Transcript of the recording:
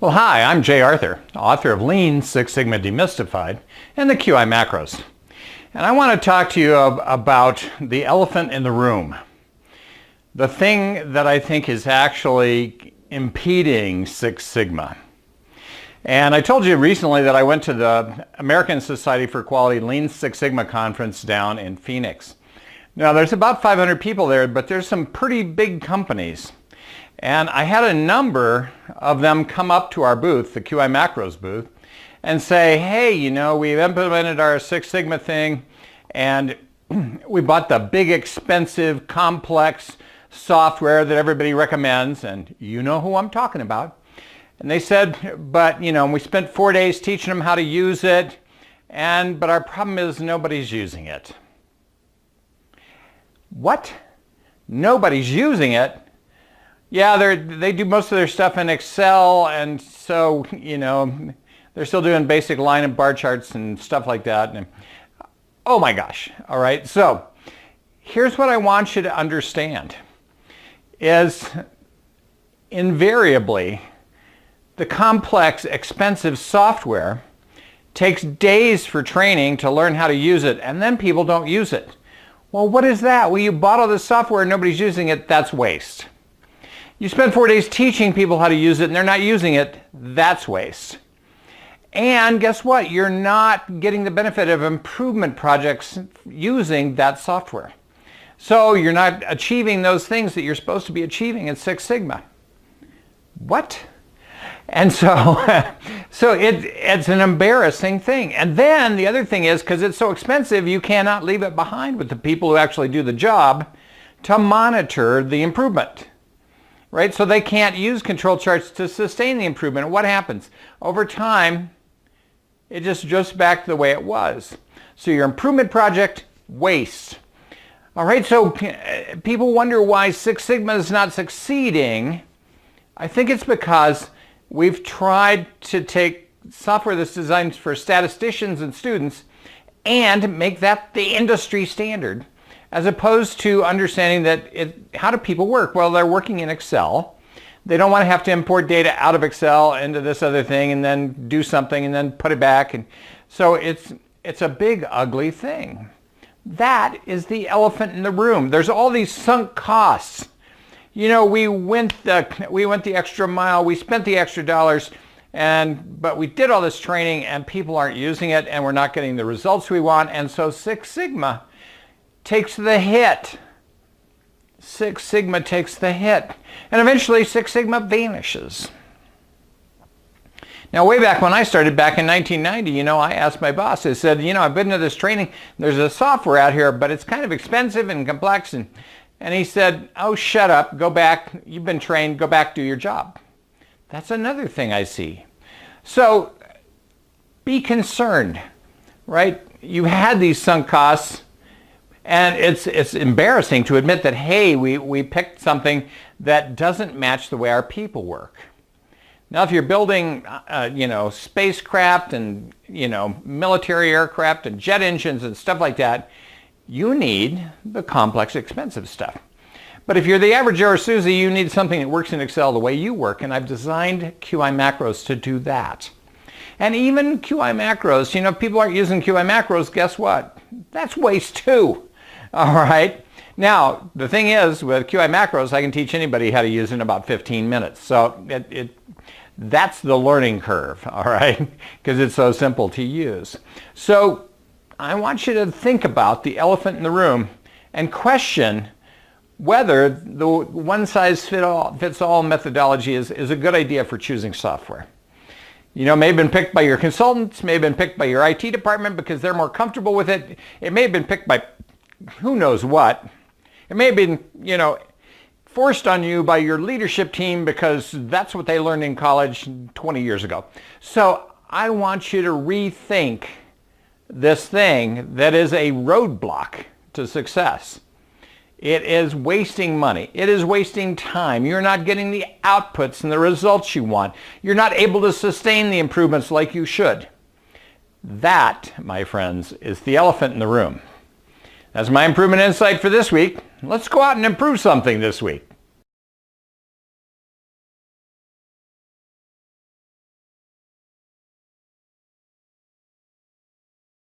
Well, hi, I'm Jay Arthur, author of Lean Six Sigma Demystified and the QI Macros. And I want to talk to you about the elephant in the room. The thing that I think is actually impeding Six Sigma. And I told you recently that I went to the American Society for Quality Lean Six Sigma conference down in Phoenix. Now, there's about 500 people there, but there's some pretty big companies. And I had a number of them come up to our booth, the QI Macros booth, and say, hey, you know, we've implemented our Six Sigma thing, and we bought the big, expensive, complex software that everybody recommends, and you know who I'm talking about. And they said, but, you know, we spent 4 days teaching them how to use it, but our problem is nobody's using it. What? Nobody's using it? Yeah, they do most of their stuff in Excel, and so, you know, they're still doing basic line and bar charts and stuff like that. And, oh my gosh. All right. So here's what I want you to understand is invariably the complex, expensive software takes days for training to learn how to use it, and then people don't use it. Well, what is that? Well, you bought all this software and nobody's using it. That's waste. You spend 4 days teaching people how to use it and they're not using it. That's waste. And guess what? You're not getting the benefit of improvement projects using that software. So you're not achieving those things that you're supposed to be achieving in Six Sigma. What? And so, it's an embarrassing thing. And then the other thing is, because it's so expensive, you cannot leave it behind with the people who actually do the job to monitor the improvement. Right? So they can't use control charts to sustain the improvement. And what happens? Over time, it just drifts back to the way it was. So your improvement project wastes. All right, so people wonder why Six Sigma is not succeeding. I think it's because we've tried to take software that's designed for statisticians and students and make that the industry standard, as opposed to understanding that how do people work? Well, they're working in Excel. They don't want to have to import data out of Excel into this other thing and then do something and then put it back. And so it's a big, ugly thing. That is the elephant in the room. There's all these sunk costs. You know, we went the extra mile, we spent the extra dollars, but we did all this training and people aren't using it and we're not getting the results we want. And so Six Sigma takes the hit. Six Sigma takes the hit. And eventually Six Sigma vanishes. Now, way back when I started back in 1990, you know, I asked my boss, I said, you know, I've been to this training, there's a software out here, but it's kind of expensive and complex. And he said, oh, shut up, go back, you've been trained, go back, do your job. That's another thing I see. So be concerned, right? You had these sunk costs. And it's embarrassing to admit that, hey, we picked something that doesn't match the way our people work. Now, if you're building, you know, spacecraft and, you know, military aircraft and jet engines and stuff like that, you need the complex, expensive stuff. But if you're the average Joe or Susie, you need something that works in Excel the way you work. And I've designed QI Macros to do that. And even QI Macros, you know, if people aren't using QI Macros, guess what? That's waste too. All right. Now, the thing is, with QI Macros, I can teach anybody how to use it in about 15 minutes. So that's the learning curve, all right, because it's so simple to use. So I want you to think about the elephant in the room and question whether the one-size-fits-all methodology is a good idea for choosing software. You know, it may have been picked by your consultants, may have been picked by your IT department because they're more comfortable with it. It may have been picked by who knows what. It may have been, you know, forced on you by your leadership team because that's what they learned in college 20 years ago. So I want you to rethink this thing that is a roadblock to success. It is wasting money. It is wasting time. You're not getting the outputs and the results you want. You're not able to sustain the improvements like you should. That, my friends, is the elephant in the room. That's my improvement insight for this week. Let's go out and improve something this week.